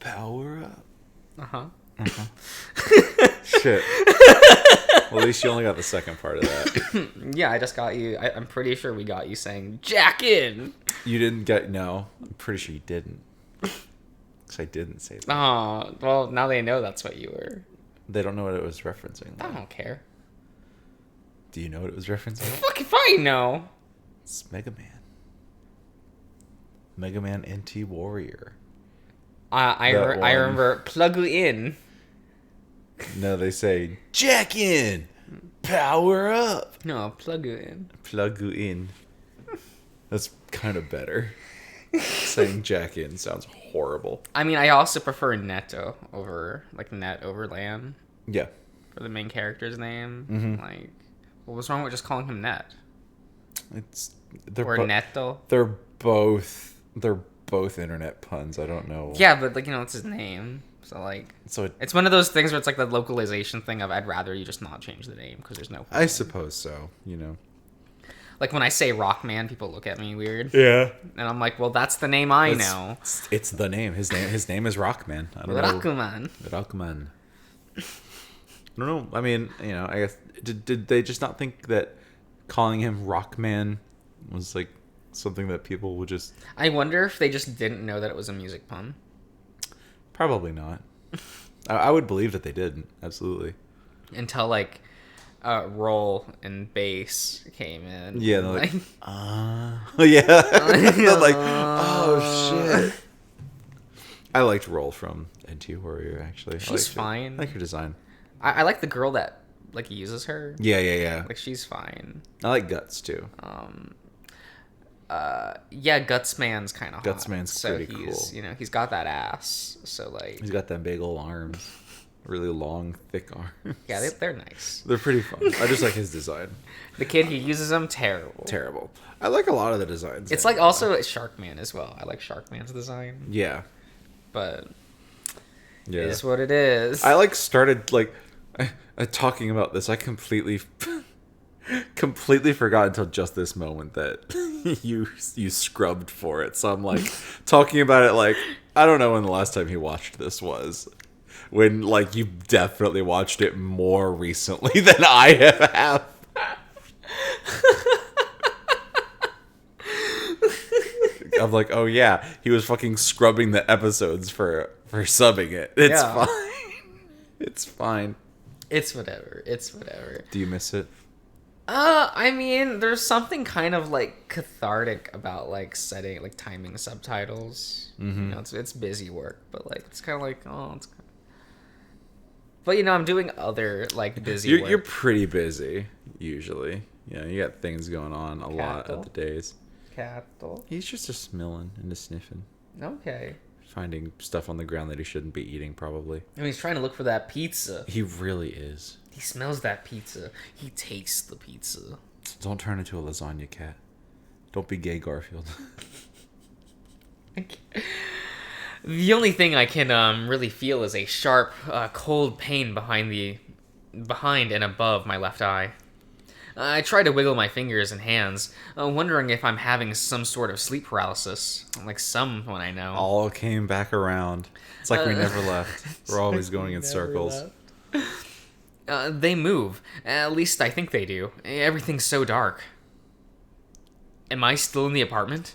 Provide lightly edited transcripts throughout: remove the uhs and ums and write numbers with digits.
Power up. Uh-huh. Shit. Well, at least you only got the second part of that. Yeah, I just got you. I'm pretty sure we got you saying "Jack in." You didn't get... No, I'm pretty sure you didn't. Because I didn't say that. Oh, well, now they know that's what you were. They don't know what it was referencing. I don't care. Do you know what it was referencing? Fuck if I know. It's Mega Man. Mega Man NT Warrior. I remember plug in. No, they say, Jack in! Power up! No, plug in. Plug you in. That's kind of better. Saying Jack in sounds horrible. I mean, I also prefer Netto over, like, net over LAN Yeah. for the main character's name. Mhm. Like, what was wrong with just calling him Net? Or Netto? They're both internet puns. I don't know. Yeah, but, like, it's his name. So, like, it's one of those things where it's like the localization thing of I'd rather you just not change the name because there's no point. I suppose so, Like, when I say Rockman, people look at me weird. Yeah. And I'm like, well, that's the name I know. It's the name. His name is Rockman. I don't know. Rockman. Rockman. I don't know. I mean, I guess did they just not think that calling him Rockman was like something that people would just... I wonder if they just didn't know that it was a music pun. Probably not. I would believe that they did. Absolutely. Until, like, roll and bass came in. Yeah, they're like, yeah. They're like, oh, shit. I liked Roll from NT Warrior, actually. She's fine. I like her design. I like the girl that, like, uses her. Yeah. Like, she's fine. I like Guts, too. Yeah, Gutsman's kind of hot. Gutsman's pretty cool. He's got that ass. So, like... He's got them big old arms. Really long, thick arms. Yeah, they're nice. They're pretty fun. I just like his design. The kid who uses them, terrible. Terrible. I like a lot of the designs. It's like also Sharkman as well. I like Sharkman's design. Yeah. But... Yeah. It is what it is. I started talking about this. I completely forgot until just this moment that you scrubbed for it. So I'm like talking about it like I don't know when the last time he watched this was. When you definitely watched it more recently than I have. I'm like, oh yeah, he was fucking scrubbing the episodes for subbing it. It's fine. It's fine. It's whatever. Do you miss it? I mean, there's something kind of like cathartic about setting timing subtitles. Mm-hmm. It's busy work, but it's kind of like it's. But I'm doing other busy work. You're pretty busy usually. Yeah, you got things going on a lot of the days. Cattle. He's just a smelling and a sniffing. Okay. Finding stuff on the ground that he shouldn't be eating, probably. I mean, he's trying to look for that pizza. He really is. He smells that pizza. He tastes the pizza. Don't turn into a lasagna cat. Don't be gay, Garfield. The only thing I can really feel is a sharp, cold pain behind and above my left eye. I try to wiggle my fingers and hands, wondering if I'm having some sort of sleep paralysis, like someone I know. All came back around. It's like we never left. We're always going in circles. They move. At least I think they do. Everything's so dark. Am I still in the apartment?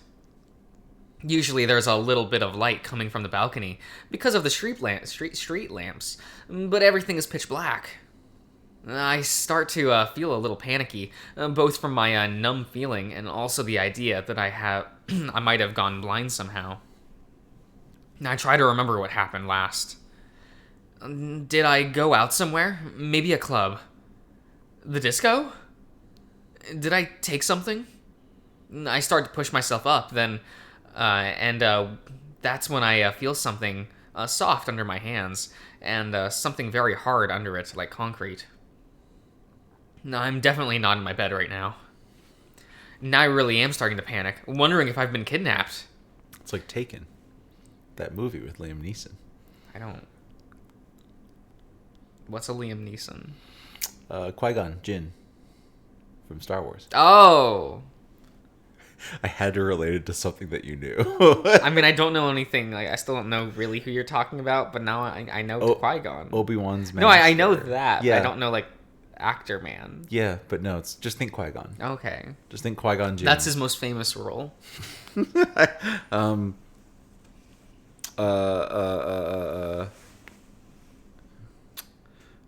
Usually there's a little bit of light coming from the balcony because of the street lamps, but everything is pitch black. I start to feel a little panicky, both from my numb feeling and also the idea that I might have gone blind somehow. I try to remember what happened last. Did I go out somewhere? Maybe a club. The disco? Did I take something? I start to push myself up, then, that's when I feel something soft under my hands, and something very hard under it, like concrete. No, I'm definitely not in my bed right now. Now I really am starting to panic, wondering if I've been kidnapped. It's like Taken. That movie with Liam Neeson. I don't... What's a Liam Neeson? Qui-Gon Jinn from Star Wars. Oh! I had to relate it to something that you knew. I mean, I don't know anything. Like, I still don't know really who you're talking about, but now I know Qui-Gon. Obi-Wan's No, I know master. that. Yeah. But I don't know, like, actor man. Yeah, but no, it's just think Qui-Gon. Okay. Just think Qui-Gon Jinn. That's his most famous role. What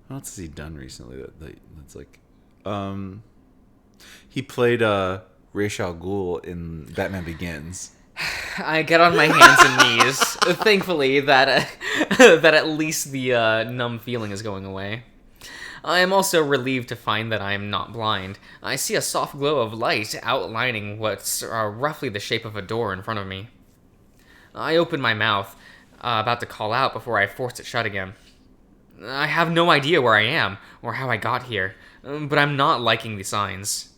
else has he done recently that's like he played Ra's al Ghul in Batman Begins. I get on my hands and knees, thankfully that that at least the numb feeling is going away. I am also relieved to find that I am not blind. I see a soft glow of light outlining what's roughly the shape of a door in front of me. I open my mouth, about to call out before I force it shut again. I have no idea where I am or how I got here, but I'm not liking the signs.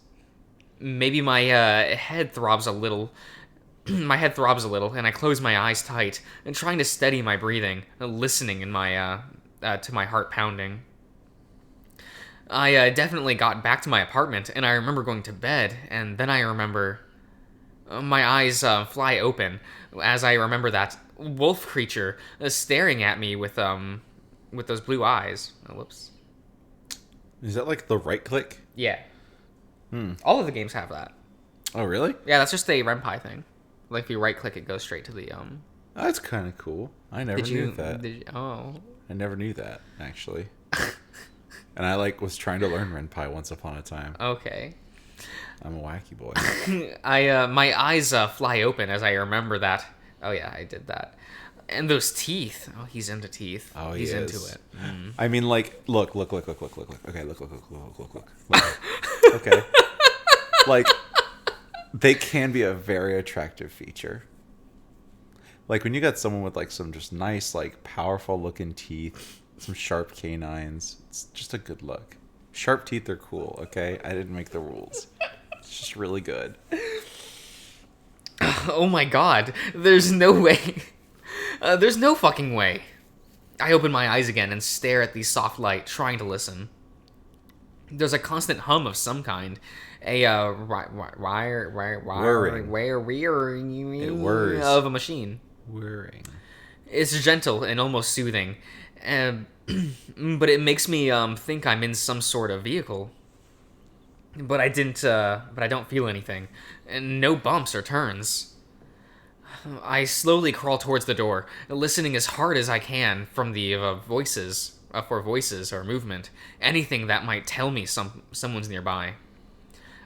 Maybe my head throbs a little. My head throbs a little, and I close my eyes tight, and trying to steady my breathing, listening in my to my heart pounding. I definitely got back to my apartment, and I remember going to bed, and then I remember my eyes fly open as I remember that wolf creature staring at me with those blue eyes. Oh, whoops. Is that like the right click? Yeah. All of the games have that. Oh, really? Yeah, that's just a Ren'Py thing. Like if you right click, it goes straight to the That's kind of cool. I never knew that. Oh. I never knew that, actually. And I was trying to learn Ren'Py once upon a time. Okay. I'm a wacky boy. My eyes fly open as I remember that. Oh yeah, I did that. And those teeth. Oh, he's into teeth. Oh, he's he into is. it. I mean, look. Okay, look. Okay. They can be a very attractive feature. Like when you got someone with some just nice, powerful looking teeth, some sharp canines, it's just a good look. Sharp teeth are cool, okay? I didn't make the rules. It's just really good. Oh my god. There's no way. There's no fucking way. I open my eyes again and stare at the soft light, trying to listen. There's a constant hum of some kind. A whirring of a machine. Whirring. It's gentle and almost soothing, but it makes me think I'm in some sort of vehicle. But I didn't. But I don't feel anything, and no bumps or turns. I slowly crawl towards the door, listening as hard as I can from the voices or movement, anything that might tell me someone's nearby.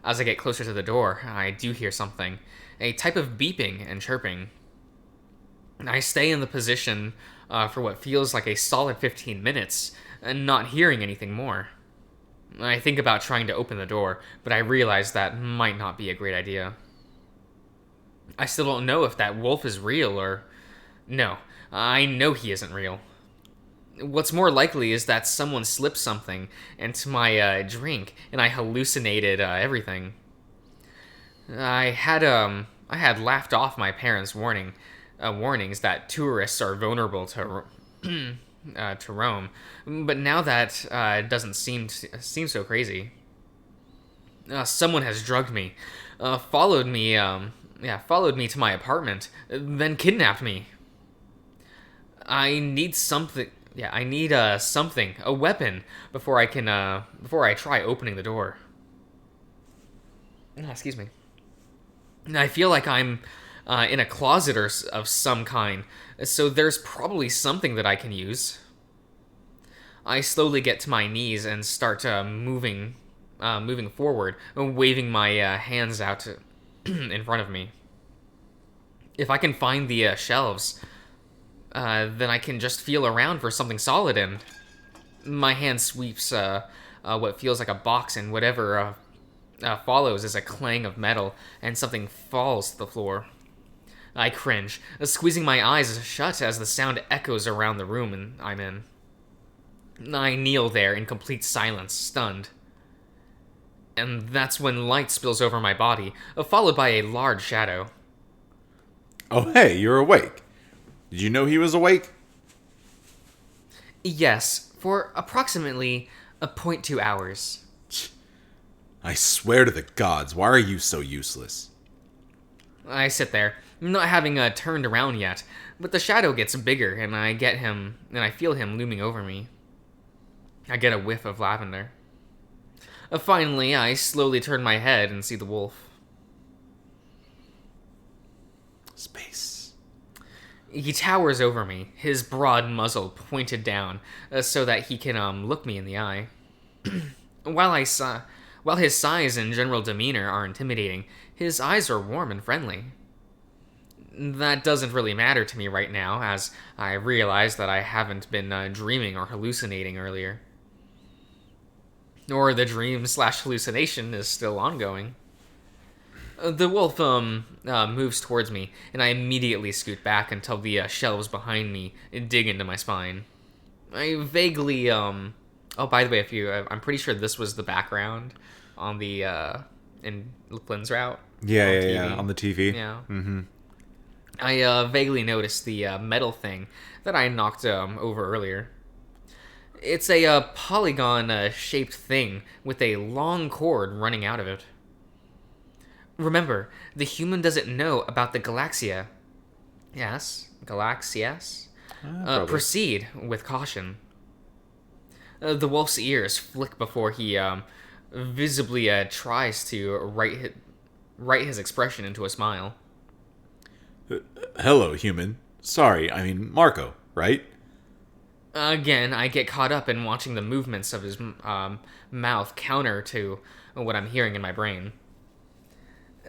As I get closer to the door, I do hear something, a type of beeping and chirping. I stay in the position for what feels like a solid 15 minutes, and not hearing anything more. I think about trying to open the door, but I realize that might not be a great idea. I still don't know if that wolf is real or... No, I know he isn't real. What's more likely is that someone slipped something into my drink, and I hallucinated everything. I had laughed off my parents' warnings that tourists are vulnerable to Rome, but now that doesn't seem so crazy. Someone has drugged me, followed me to my apartment, then kidnapped me. I need something. Yeah, I need something, a weapon, before I try opening the door. Excuse me. I feel like I'm in a closet of some kind, so there's probably something that I can use. I slowly get to my knees and start moving forward, waving my hands out in front of me. If I can find the shelves, then I can just feel around for something solid in. My hand sweeps what feels like a box, and whatever follows is a clang of metal, and something falls to the floor. I cringe, squeezing my eyes shut as the sound echoes around the room I'm in. I kneel there in complete silence, stunned. And that's when light spills over my body, followed by a large shadow. Oh, hey, you're awake. Did you know he was awake? Yes, for approximately 0.2 hours. I swear to the gods, why are you so useless? I sit there, not having turned around yet, but the shadow gets bigger, and I feel him looming over me. I get a whiff of lavender. Finally, I slowly turn my head and see the wolf. Space. He towers over me, his broad muzzle pointed down, so that he can look me in the eye. While his size and general demeanor are intimidating, his eyes are warm and friendly. That doesn't really matter to me right now, as I realize that I haven't been dreaming or hallucinating earlier. Or the dream/hallucination is still ongoing. The wolf moves towards me, and I immediately scoot back until the shelves behind me dig into my spine. I vaguely oh, by the way, I'm pretty sure this was the background on the in Flynn's route. Yeah, on the TV. Yeah. Mm-hmm. I vaguely noticed the metal thing that I knocked over earlier. It's a polygon-shaped thing with a long cord running out of it. Remember, the human doesn't know about the Galaxia. Yes, Galaxias. Proceed with caution. The wolf's ears flick before he visibly tries to write his expression into a smile. Hello, human. Sorry, I mean Marco, right? Again, I get caught up in watching the movements of his mouth counter to what I'm hearing in my brain.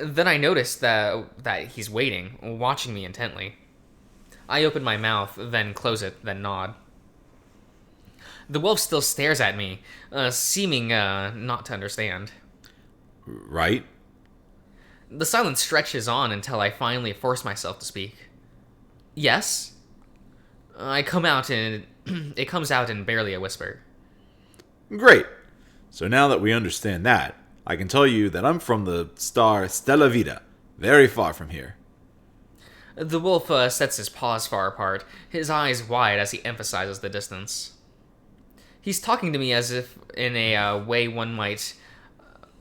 Then I notice that he's waiting, watching me intently. I open my mouth, then close it, then nod. The wolf still stares at me, seeming not to understand. Right? The silence stretches on until I finally force myself to speak. Yes? I come out and it comes out in barely a whisper. Great. So now that we understand that, I can tell you that I'm from the star Stella Vida, very far from here. The wolf sets his paws far apart, his eyes wide as he emphasizes the distance. He's talking to me as if in a way one might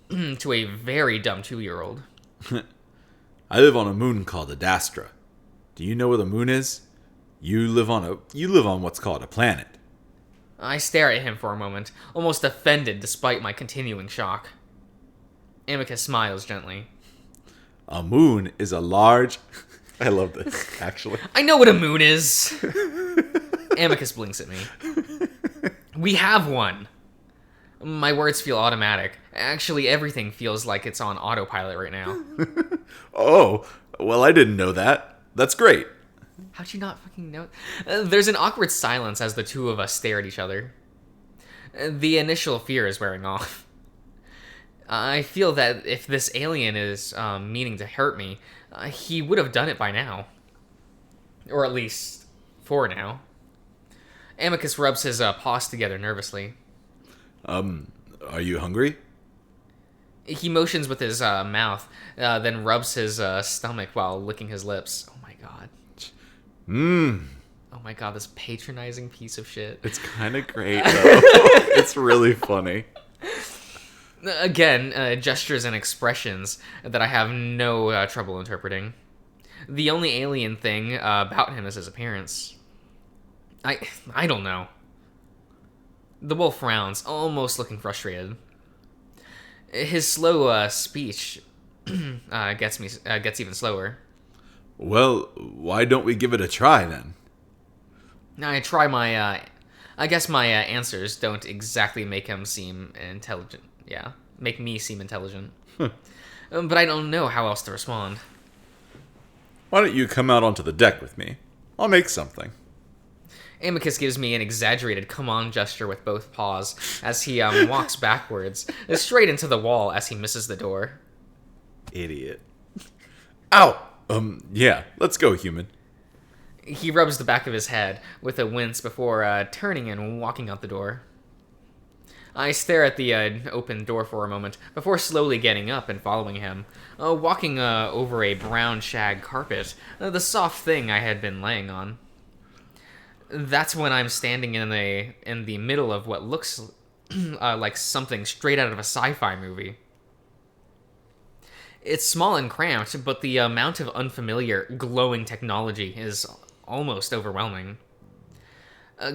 to a very dumb 2-year-old. I live on a moon called Adastra. Do you know where the moon is? You live on what's called a planet. I stare at him for a moment, almost offended despite my continuing shock. Amicus smiles gently. A moon is a large... I love this, actually. I know what a moon is! Amicus blinks at me. We have one! My words feel automatic. Actually, everything feels like it's on autopilot right now. Oh, well, I didn't know that. That's great. How'd you not fucking know? There's an awkward silence as the two of us stare at each other. The initial fear is wearing off. I feel that if this alien is meaning to hurt me, he would have done it by now. Or at least, for now. Amicus rubs his paws together nervously. Are you hungry? He motions with his mouth, then rubs his stomach while licking his lips. Oh my god. Oh my god, this patronizing piece of shit. It's kind of great, though. It's really funny. Again, gestures and expressions that I have no trouble interpreting. The only alien thing about him is his appearance. I don't know. The wolf frowns, almost looking frustrated. His slow speech gets even slower. Well, why don't we give it a try, then? I try my... I guess my answers don't exactly make him seem intelligent. Yeah, make me seem intelligent. But I don't know how else to respond. Why don't you come out onto the deck with me? I'll make something. Amicus gives me an exaggerated come-on gesture with both paws as he walks backwards, straight into the wall as he misses the door. Idiot. Ow! Yeah, let's go, human. He rubs the back of his head with a wince before turning and walking out the door. I stare at the open door for a moment before slowly getting up and following him, walking over a brown shag carpet, the soft thing I had been laying on. That's when I'm standing in the middle of what looks like something straight out of a sci-fi movie. It's small and cramped, but the amount of unfamiliar, glowing technology is almost overwhelming.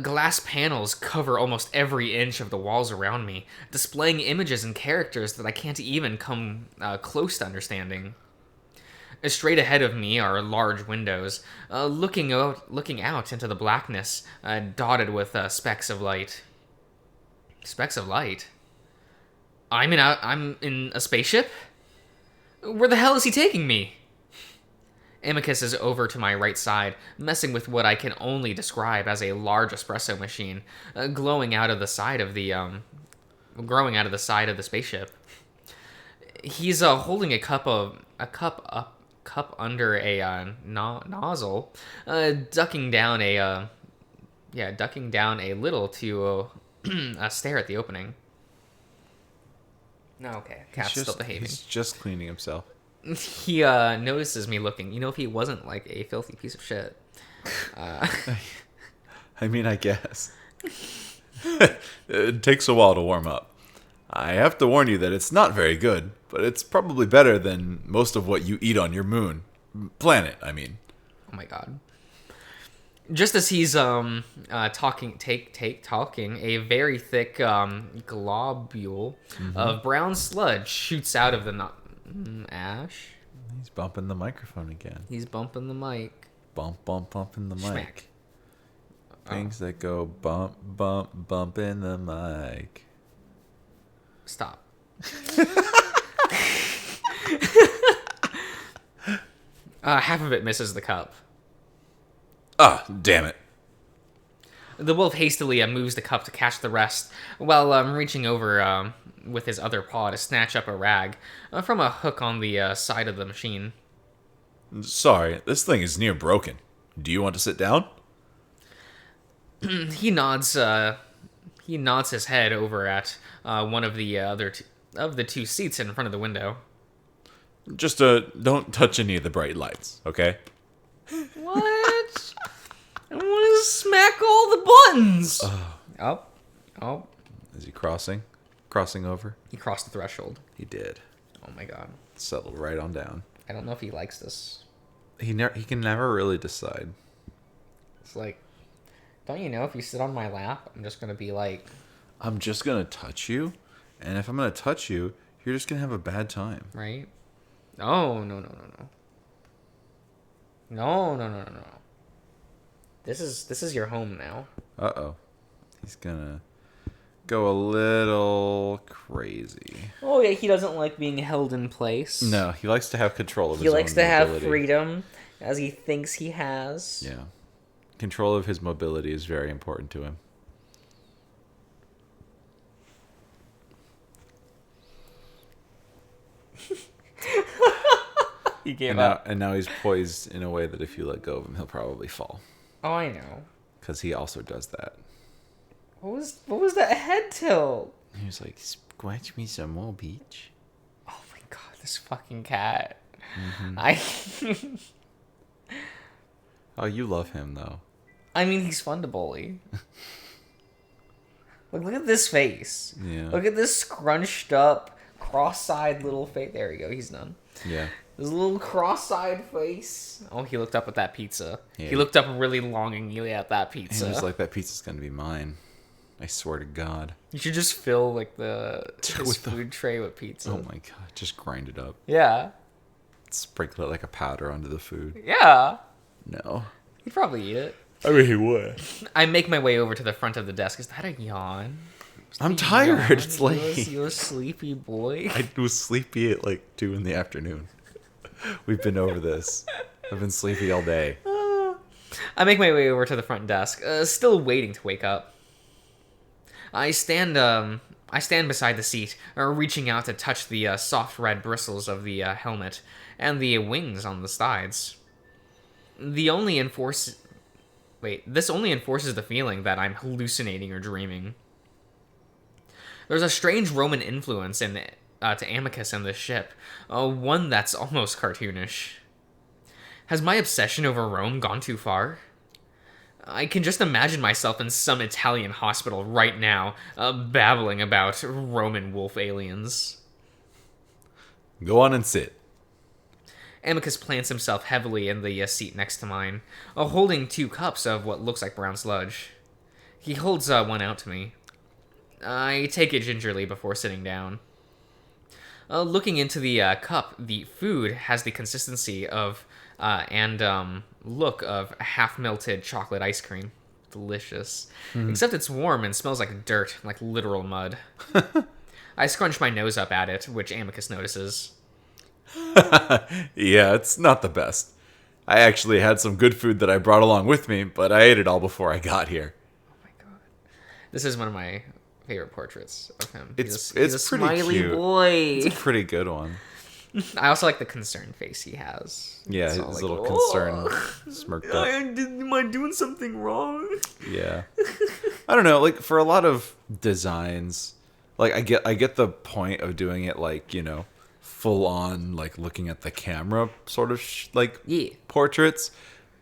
Glass panels cover almost every inch of the walls around me, displaying images and characters that I can't even come close to understanding. Straight ahead of me are large windows, looking out into the blackness, dotted with specks of light. Specks of light? I'm in a spaceship? Where the hell is he taking me? Amicus is over to my right side, messing with what I can only describe as a large espresso machine, glowing out of the side of the growing out of the side of the spaceship. He's holding a cup under a nozzle, ducking down a little to stare at the opening. No, okay, cat's still behaving. He's just cleaning himself. He notices me looking. You know, if he wasn't like a filthy piece of shit. I mean, I guess. It takes a while to warm up. I have to warn you that it's not very good, but it's probably better than most of what you eat on your moon. Planet, I mean. Oh my god. Just as he's talking, a very thick globule of brown sludge shoots out of the ash. He's bumping the microphone again. He's bumping the mic. Bumping the mic. Schmack. Things that go bump in the mic. Stop. Half of it misses the cup. Ah, damn it. The wolf hastily moves the cup to catch the rest, while reaching over with his other paw to snatch up a rag from a hook on the side of the machine. Sorry, this thing is near broken. Do you want to sit down? He nods his head over at one of the of the two seats in front of the window. Just don't touch any of the bright lights, okay? What? I want to smack all the buttons. Oh. Is he crossing? Crossing over? He crossed the threshold. He did. Oh my god. Settled right on down. I don't know if he likes this. He can never really decide. It's like, don't you know if you sit on my lap, I'm just going to be like... I'm just going to touch you, and if I'm going to touch you, you're just going to have a bad time. Right? Oh, no. No. This is your home now. Uh-oh. He's going to go a little crazy. Oh, yeah, he doesn't like being held in place. No, he likes to have control of his He own likes to have mobility. freedom, as he thinks he has. Yeah. Control of his mobility is very important to him. He gave up. And now he's poised in a way that if you let go of him, he'll probably fall. Oh, I know. Because he also does that. What was that head tilt? He was like, scratch me some more, Beach. Oh my god, this fucking cat. Mm-hmm. Oh, you love him, though. I mean, he's fun to bully. Look at this face. Yeah. Look at this scrunched up, cross-eyed little face. There we go, he's done. Yeah. This little cross-eyed face. Oh, he looked up at that pizza. Yeah. He looked up really longingly at that pizza. He was like, that pizza's going to be mine. I swear to God. You should just fill like his With the- food tray with pizza. Oh my God. Just grind it up. Yeah. Sprinkle it like a powder onto the food. Yeah. No. He'd probably eat it. I mean, he would. I make my way over to the front of the desk. Is that a yawn? I'm tired. It's late. You're a sleepy boy. I was sleepy at like 2 in the afternoon. We've been over this. I've been sleepy all day. I make my way over to the front desk, still waiting to wake up. I stand beside the seat, reaching out to touch the soft red bristles of the helmet and the wings on the sides. This only enforces the feeling that I'm hallucinating or dreaming. There's a strange Roman influence to Amicus in this ship, one that's almost cartoonish. Has my obsession over Rome gone too far? I can just imagine myself in some Italian hospital right now, babbling about Roman wolf aliens. Go on and sit. Amicus plants himself heavily in the seat next to mine, holding 2 cups of what looks like brown sludge. He holds one out to me. I take it gingerly before sitting down. Looking into the cup, the food has the consistency of and look of half-melted chocolate ice cream. Delicious. Except it's warm and smells like dirt, like literal mud. I scrunch my nose up at it, which Amicus notices. Yeah, it's not the best. I actually had some good food that I brought along with me, but I ate it all before I got here. Oh my god. This is one of my favorite portraits of him. It's He's a pretty smiley cute. boy. It's a pretty good one. I also like the concerned face he has. Yeah, It's his all like, little concern smirked up. Am I doing something wrong? Yeah. I don't know, like for a lot of designs, like I get the point of doing it like, full on like looking at the camera sort of Yeah. portraits,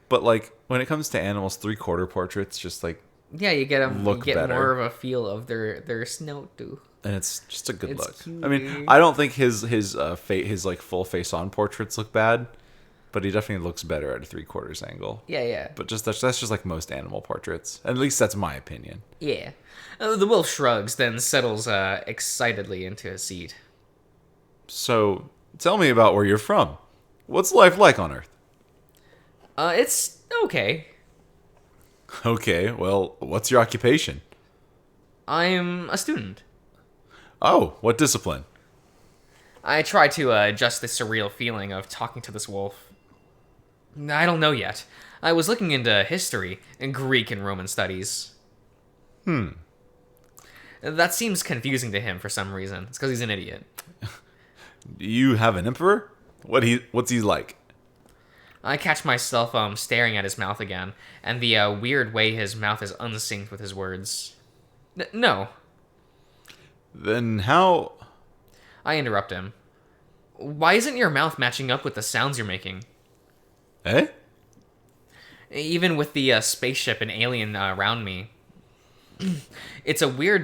but like when it comes to animals 3/4 portraits just like Yeah, you get them. Look You get better. more of a feel of their snout too. and it's just a good It's look. cute. I mean, I don't think his like full face on portraits look bad, but he definitely looks better at a 3/4 angle. Yeah. But that's just like most animal portraits. At least that's my opinion. Yeah. The wolf shrugs, then settles excitedly into his seat. So, tell me about where you're from. What's life like on Earth? It's okay. Okay, well, what's your occupation? I'm a student. Oh, what discipline? I try to adjust the surreal feeling of talking to this wolf. I don't know yet. I was looking into history and Greek and Roman studies. That seems confusing to him for some reason. It's because he's an idiot. Do you have an emperor? What's he like? I catch myself staring at his mouth again, and the weird way his mouth is unsynced with his words. No, Then how... I interrupt him. Why isn't your mouth matching up with the sounds you're making? Eh? Even with the spaceship and alien around me. It's a weird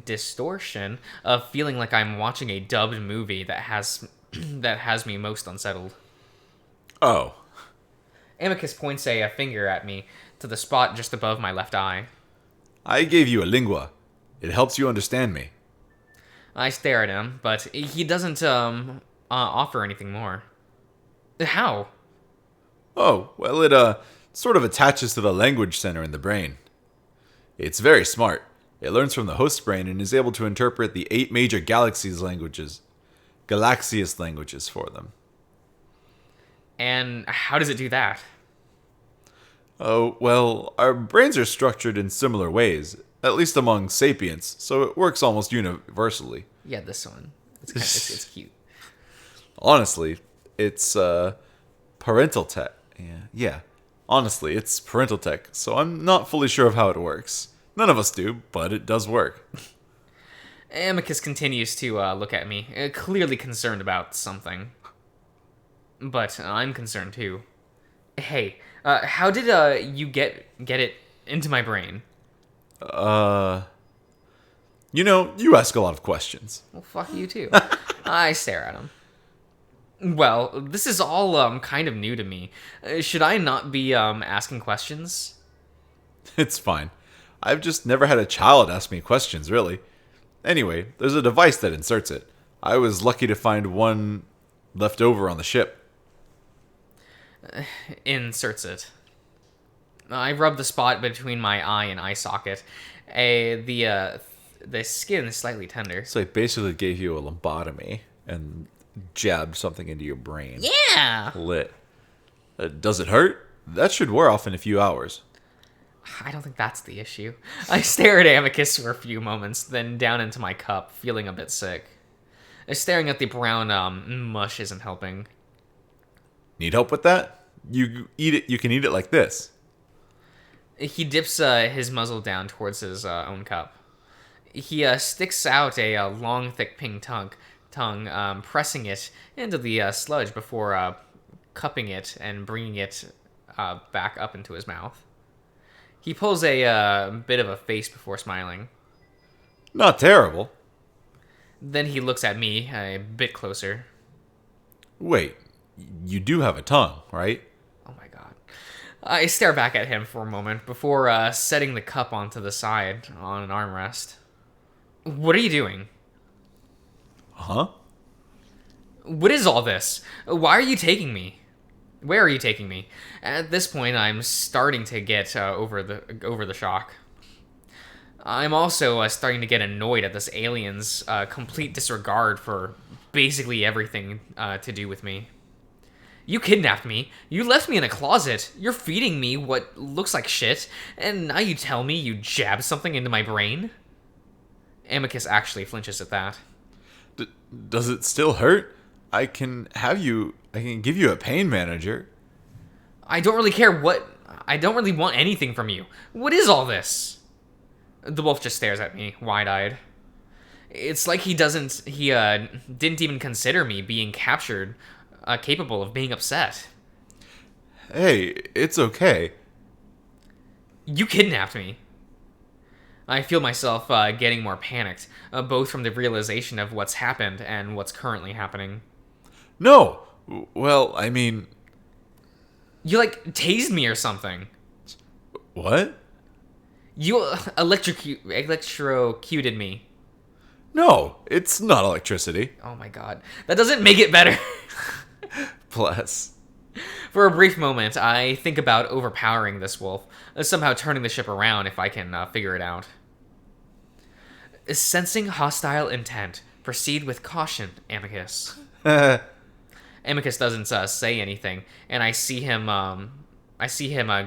distortion of feeling like I'm watching a dubbed movie that has that has me most unsettled. Oh. Amicus points a finger at me to the spot just above my left eye. I gave you a lingua. It helps you understand me. I stare at him, but he doesn't offer anything more. How? Oh, well, it sort of attaches to the language center in the brain. It's very smart. It learns from the host brain and is able to interpret the 8 major galaxies languages. Galaxious languages for them. And how does it do that? Oh, well, our brains are structured in similar ways, at least among sapiens, so it works almost universally. Yeah, this one. It's cute. Honestly, it's parental tech. Yeah. Honestly, it's parental tech, so I'm not fully sure of how it works. None of us do, but it does work. Amicus continues to look at me, clearly concerned about something. But I'm concerned too. Hey, how did you get it into my brain? You ask a lot of questions. Well, fuck you too. I stare at him. Well, this is all kind of new to me. Should I not be asking questions? It's fine. I've just never had a child ask me questions, really. Anyway, there's a device that inserts it. I was lucky to find one left over on the ship. Inserts it. I rub the spot between my eye and eye socket. The skin is slightly tender. So it basically gave you a lobotomy and jabbed something into your brain. Yeah! Lit. Does it hurt? That should wear off in a few hours. I don't think that's the issue. I stare at Amicus for a few moments, then down into my cup, feeling a bit sick. Staring at the brown mush isn't helping. Need help with that? You eat it. You can eat it like this. He dips his muzzle down towards his own cup. He sticks out a long, thick pink tongue, pressing it into the sludge before cupping it and bringing it back up into his mouth. He pulls a bit of a face before smiling. Not terrible. Then he looks at me a bit closer. Wait, you do have a tongue, right? Oh my god. I stare back at him for a moment before setting the cup onto the side on an armrest. What are you doing? Huh? What is all this? Why are you taking me? Where are you taking me? At this point, I'm starting to get over the shock. I'm also starting to get annoyed at this alien's complete disregard for basically everything to do with me. You kidnapped me. You left me in a closet. You're feeding me what looks like shit, and now you tell me you jabbed something into my brain? Amicus actually flinches at that. Does it still hurt? I can give you a pain manager. I don't really care I don't really want anything from you. What is all this? The wolf just stares at me, wide-eyed. It's like he didn't even consider me being captured, capable of being upset. Hey, it's okay. You kidnapped me. I feel myself getting more panicked, both from the realization of what's happened and what's currently happening. No! Well, I mean... You, tased me or something. What? You electrocuted me. No, it's not electricity. Oh my god. That doesn't make it better. Bless. For a brief moment, I think about overpowering this wolf, somehow turning the ship around if I can figure it out. Sensing hostile intent, proceed with caution, Amicus. Amicus doesn't say anything, and I see him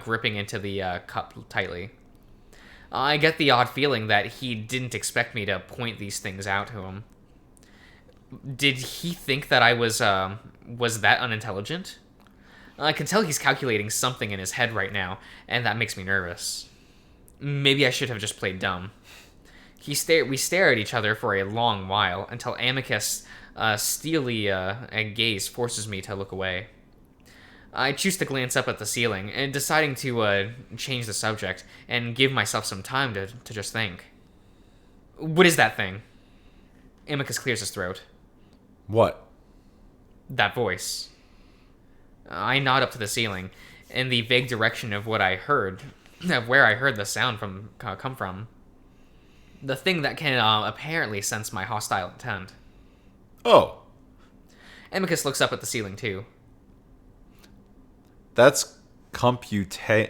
gripping into the cup tightly. I get the odd feeling that he didn't expect me to point these things out to him. Did he think that I was that unintelligent? I can tell he's calculating something in his head right now, and that makes me nervous. Maybe I should have just played dumb. We stare at each other for a long while until Amicus' steely gaze forces me to look away. I choose to glance up at the ceiling, and deciding to change the subject and give myself some time to just think. What is that thing? Amicus clears his throat. What? That voice. I nod up to the ceiling, in the vague direction of what I heard, of where I heard the sound come from. The thing that can apparently sense my hostile intent. Oh. Amicus looks up at the ceiling too. That's computatrum.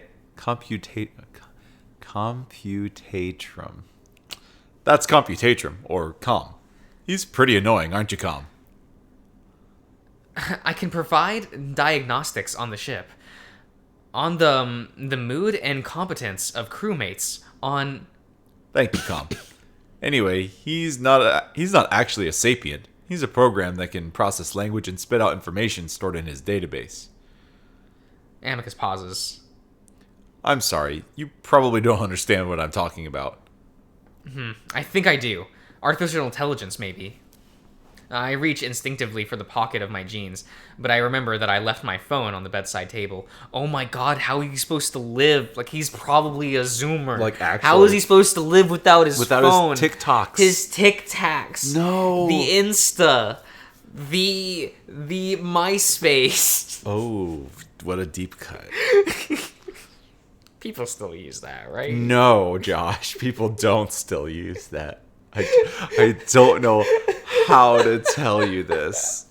That's computatrum, or com. He's pretty annoying, aren't you, com? I can provide diagnostics on the ship, on the mood and competence of crewmates, on... Thank you, com. Anyway, he's not actually a sapient. He's a program that can process language and spit out information stored in his database. Amicus pauses. I'm sorry, you probably don't understand what I'm talking about. I think I do. Artificial intelligence, maybe. I reach instinctively for the pocket of my jeans, but I remember that I left my phone on the bedside table. Oh my god, how are you supposed to live? Like, he's probably a Zoomer. Like, actually. How is he supposed to live without his phone? Without his TikToks. His TikToks. No. The Insta. The MySpace. Oh, what a deep cut. People still use that, right? No, Josh, people don't still use that. I don't know how to tell you this.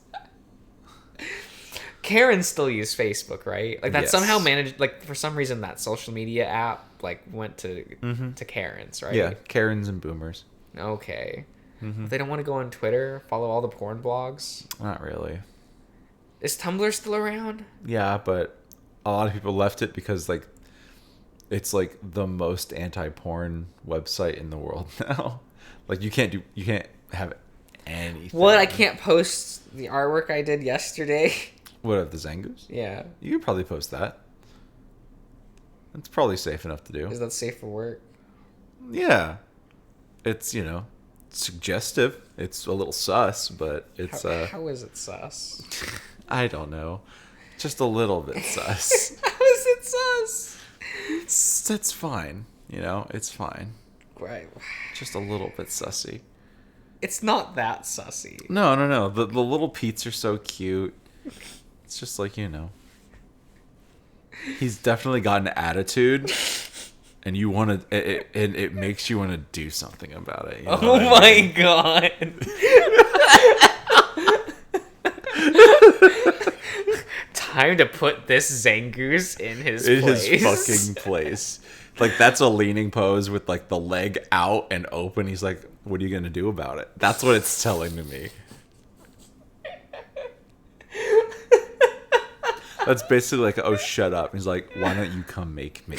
Karens still use Facebook, right? Like, that Yes. somehow managed, like, for some reason that social media app, like, went to Karens, right? Yeah, Karens and boomers. Okay. They don't want to go on Twitter, follow all the porn blogs. Not really. Is Tumblr still around? Yeah, but a lot of people left it because, like, it's like the most anti-porn website in the world now. Like, you can't have anything. What? I can't post the artwork I did yesterday? What, of the Zangoos? Yeah. You could probably post that. It's probably safe enough to do. Is that safe for work? Yeah. It's, suggestive. It's a little sus, but it's How is it sus? I don't know. Just a little bit sus. How is it sus? It's fine. It's fine. Right. Just a little bit sussy. It's not that sussy. No. The little Pete's are so cute. It's just like, he's definitely got an attitude, and you want to, and it makes you want to do something about it. You know Oh my god. Time to put this Zangoose in his place. His fucking place. Like, that's a leaning pose with, like, the leg out and open. He's like, what are you going to do about it? That's what it's telling to me. That's basically like, oh, shut up. He's like, why don't you come make me?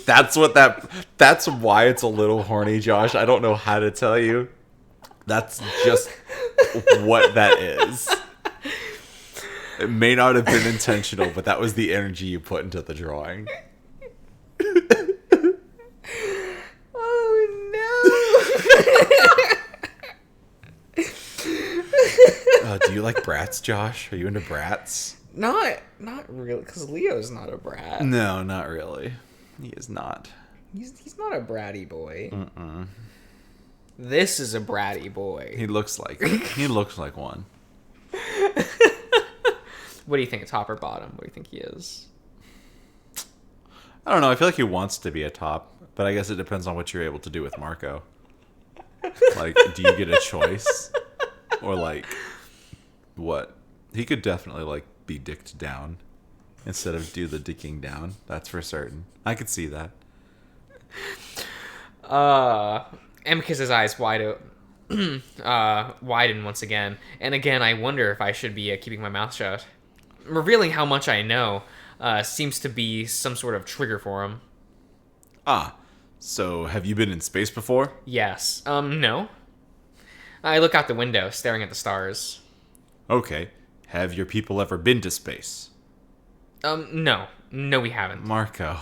That's why it's a little horny, Josh. I don't know how to tell you. That's just what that is. It may not have been intentional, but that was the energy you put into the drawing. Oh no. Do you like brats, Josh? Are you into brats? Not really, because Leo's not a brat. No, not really. He is not. He's not a bratty boy. Mm-mm. This is a bratty boy. He looks like one. What do you think, top or bottom? What do you think he is? I don't know. I feel like he wants to be a top, but I guess it depends on what you're able to do with Marco. Like, do you get a choice? Or, like, what? He could definitely, like, be dicked down instead of do the dicking down. That's for certain. I could see that. Amicus's eyes widen once again. And again, I wonder if I should be keeping my mouth shut. Revealing how much I know seems to be some sort of trigger for him. So have you been in space before? Yes. No. I look out the window, staring at the stars. Okay. Have your people ever been to space? No. No, we haven't. Marco.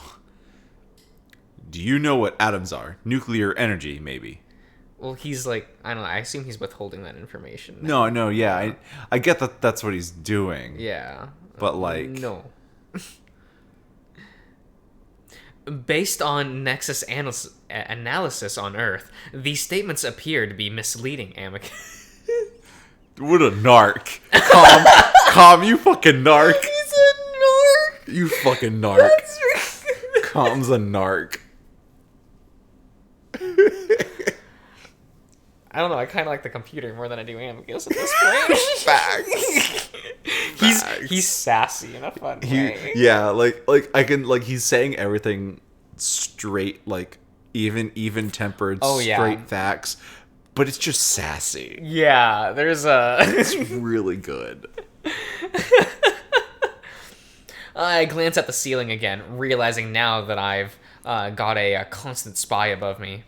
Do you know what atoms are? Nuclear energy, maybe. Well, he's like, I don't know, I assume he's withholding that information. No, yeah. I get that that's what he's doing. Yeah. But, like... No. Based on Nexus analysis on Earth, these statements appear to be misleading, Amicus. What a narc. Calm, you fucking narc. He's a narc. You fucking narc. Calm's a narc. I don't know, I kind of like the computer more than I do Amicus at this point. Facts. He's sassy in a fun way. Yeah, like I can, like, he's saying everything straight, like, even tempered, straight facts, but it's just sassy. Yeah, there's a... It's really good. I glance at the ceiling again, realizing now that I've got a constant spy above me.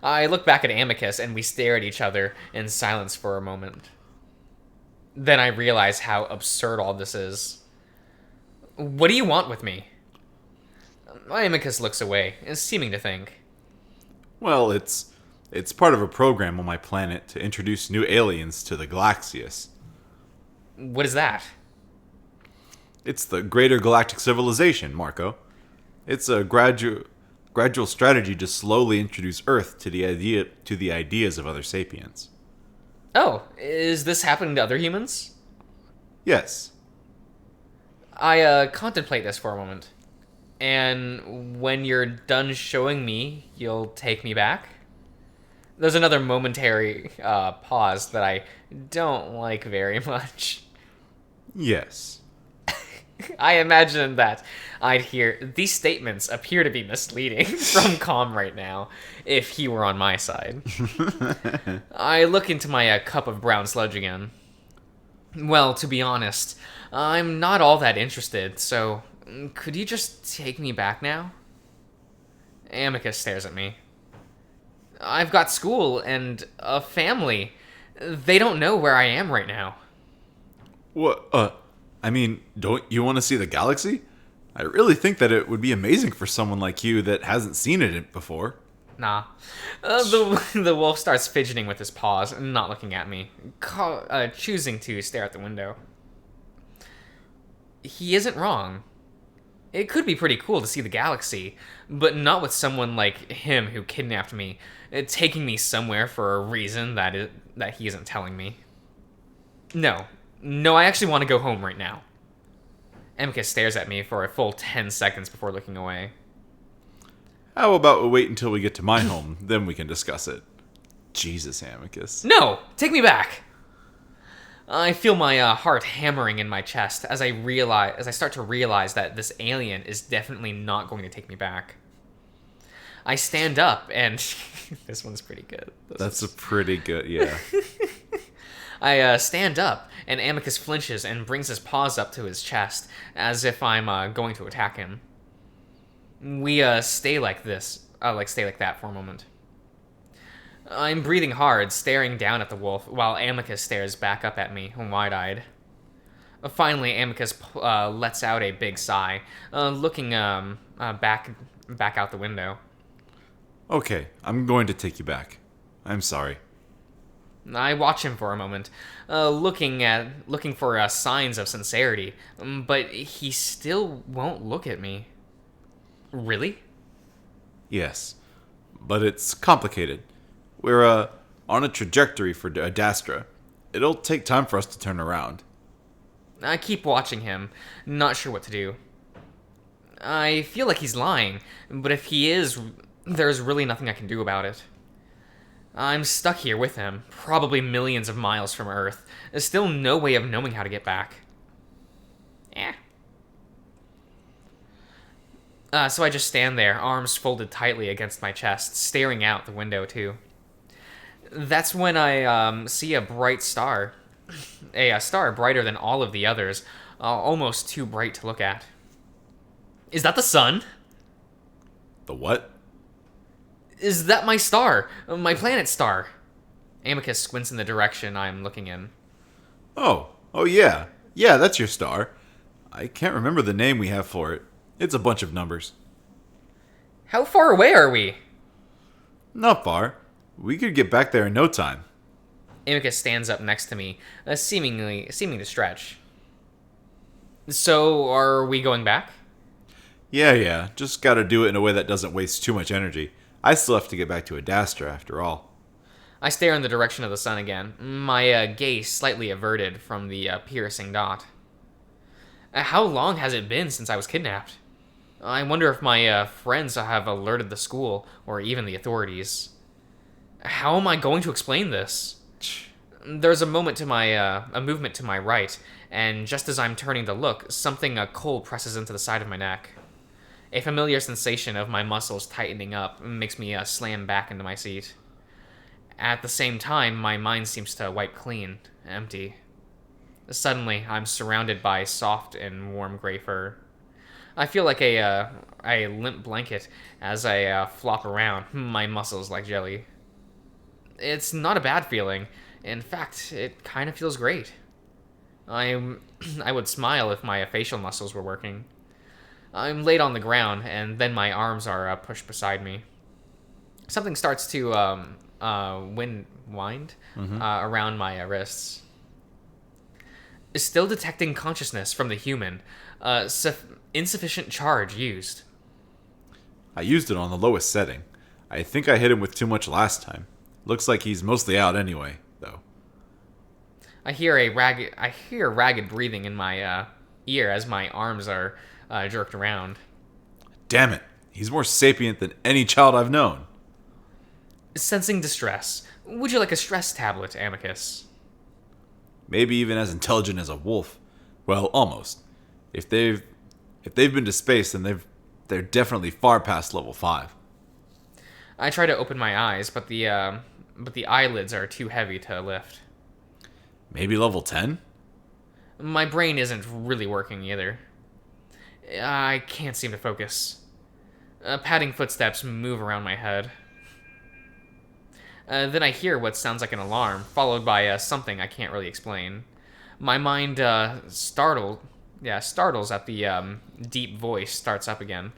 I look back at Amicus, and we stare at each other in silence for a moment. Then I realize how absurd all this is. What do you want with me? Amicus looks away, seeming to think. Well, it's part of a program on my planet to introduce new aliens to the Galaxius. What is that? It's the Greater Galactic Civilization, Marco. It's a gradual strategy to slowly introduce Earth to the ideas of other sapiens. Oh, is this happening to other humans? Yes. I contemplate this for a moment. And when you're done showing me, you'll take me back? There's another momentary pause that I don't like very much. Yes. I imagine that I'd hear, these statements appear to be misleading from Calm right now, if he were on my side. I look into my cup of brown sludge again. Well, to be honest, I'm not all that interested, so could you just take me back now? Amicus stares at me. I've got school and a family. They don't know where I am right now. What, I mean, don't you want to see the galaxy? I really think that it would be amazing for someone like you that hasn't seen it before. Nah. The wolf starts fidgeting with his paws, not looking at me, choosing to stare at the window. He isn't wrong. It could be pretty cool to see the galaxy, but not with someone like him who kidnapped me, taking me somewhere for a reason that he isn't telling me. No, I actually want to go home right now. Amicus stares at me for a full 10 seconds before looking away. How about we wait until we get to my home, then we can discuss it. Jesus, Amicus. No! Take me back! I feel my heart hammering in my chest as I start to realize that this alien is definitely not going to take me back. I stand up and this one's pretty good. That's a pretty good, yeah. I stand up and Amicus flinches and brings his paws up to his chest as if I'm going to attack him. We stay like that for a moment. I'm breathing hard, staring down at the wolf, while Amicus stares back up at me, wide-eyed. Finally, Amicus lets out a big sigh, looking back out the window. Okay, I'm going to take you back. I'm sorry. I watch him for a moment, looking for signs of sincerity, but he still won't look at me. Really? Yes, but it's complicated. We're on a trajectory for Adastra. It'll take time for us to turn around. I keep watching him, not sure what to do. I feel like he's lying, but if he is, there's really nothing I can do about it. I'm stuck here with him, probably millions of miles from Earth. There's still no way of knowing how to get back. So I just stand there, arms folded tightly against my chest, staring out the window too. That's when I see a bright star. A star brighter than all of the others, almost too bright to look at. Is that the sun? The what? Is that my star? My planet star? Amicus squints in the direction I'm looking in. Oh yeah. Yeah, that's your star. I can't remember the name we have for it. It's a bunch of numbers. How far away are we? Not far. We could get back there in no time. Amicus stands up next to me, seeming to stretch. So, are we going back? Yeah. Just gotta do it in a way that doesn't waste too much energy. I still have to get back to Adastra after all. I stare in the direction of the sun again, my gaze slightly averted from the piercing dot. How long has it been since I was kidnapped? I wonder if my friends have alerted the school, or even the authorities. How am I going to explain this? There's a movement to my right, and just as I'm turning to look, something cold presses into the side of my neck. A familiar sensation of my muscles tightening up makes me slam back into my seat. At the same time, my mind seems to wipe clean, empty. Suddenly, I'm surrounded by soft and warm gray fur. I feel like a limp blanket as I flop around, my muscles like jelly. It's not a bad feeling. In fact, it kind of feels great. I would smile if my facial muscles were working. I'm laid on the ground, and then my arms are pushed beside me. Something starts to wind around my wrists. Still detecting consciousness from the human. Insufficient charge used. I used it on the lowest setting. I think I hit him with too much last time. Looks like he's mostly out anyway, though. I hear ragged breathing in my ear as my arms are jerked around. Damn it. He's more sapient than any child I've known. Sensing distress. Would you like a stress tablet, Amicus? Maybe even as intelligent as a wolf. Well, almost. If they've been to space, then they're definitely far past level 5. I try to open my eyes, but the eyelids are too heavy to lift. Maybe level 10? My brain isn't really working either. I can't seem to focus. Padding footsteps move around my head. Then I hear what sounds like an alarm, followed by something I can't really explain. My mind startles at the deep voice starts up again.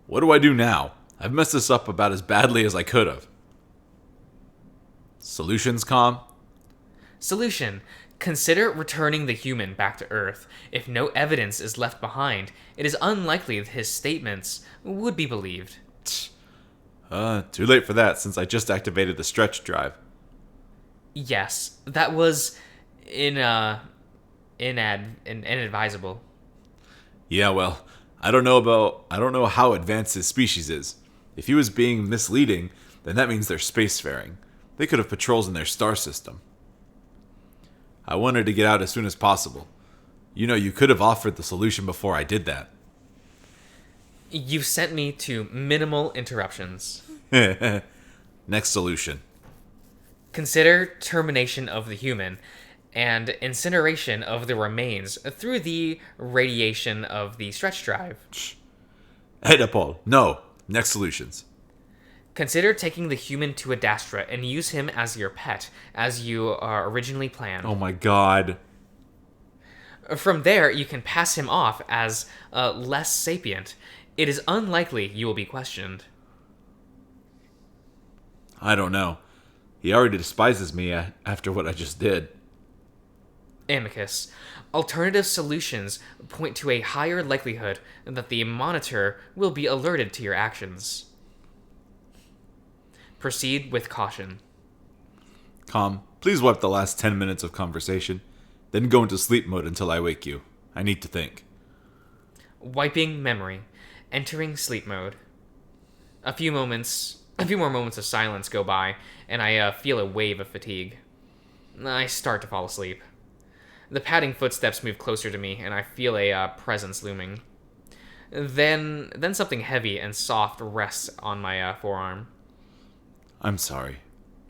What do I do now? I've messed this up about as badly as I could have. Solutions, Com? Solution. Consider returning the human back to Earth. If no evidence is left behind, it is unlikely that his statements would be believed. Too late for that since I just activated the stretch drive. Yes, that was in inadvisable. Yeah, well, I don't know how advanced his species is. If he was being misleading, then that means they're spacefaring. They could have patrols in their star system. I wanted to get out as soon as possible. You know, you could have offered the solution before I did that. You sent me to minimal interruptions. Next solution. Consider termination of the human and incineration of the remains through the radiation of the stretch drive. Edapol, no. Next solutions. Consider taking the human to Adastra and use him as your pet, as you originally planned. Oh my god. From there, you can pass him off as less sapient. It is unlikely you will be questioned. I don't know. He already despises me after what I just did. Amicus. Alternative solutions point to a higher likelihood that the monitor will be alerted to your actions. Proceed with caution. Calm, please wipe the last 10 minutes of conversation, then go into sleep mode until I wake you. I need to think. Wiping memory. Entering sleep mode. A few more moments of silence go by, and I feel a wave of fatigue. I start to fall asleep. The padding footsteps move closer to me, and I feel a presence looming. Then something heavy and soft rests on my forearm. I'm sorry.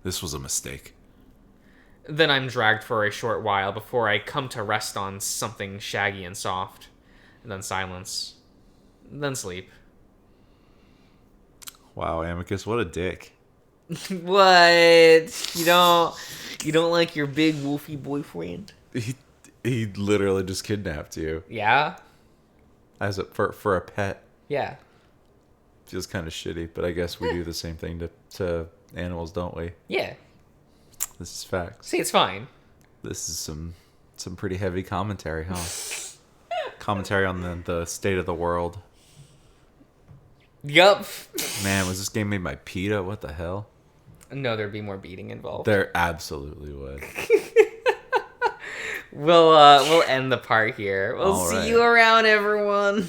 This was a mistake. Then I'm dragged for a short while before I come to rest on something shaggy and soft. And then silence. Then sleep. Wow, Amicus, what a dick. What? You don't like your big wolfy boyfriend? He literally just kidnapped you Yeah? as for a pet. Yeah. Feels kind of shitty, but I guess we do the same thing to animals, don't we? Yeah. This is facts. See, it's fine. This is some pretty heavy commentary, huh? Commentary on the state of the world. Yup. Man, was this game made by PETA? What the hell? No, there'd be more beating involved. There absolutely would. We'll end the part here. We'll All see right. you around, everyone.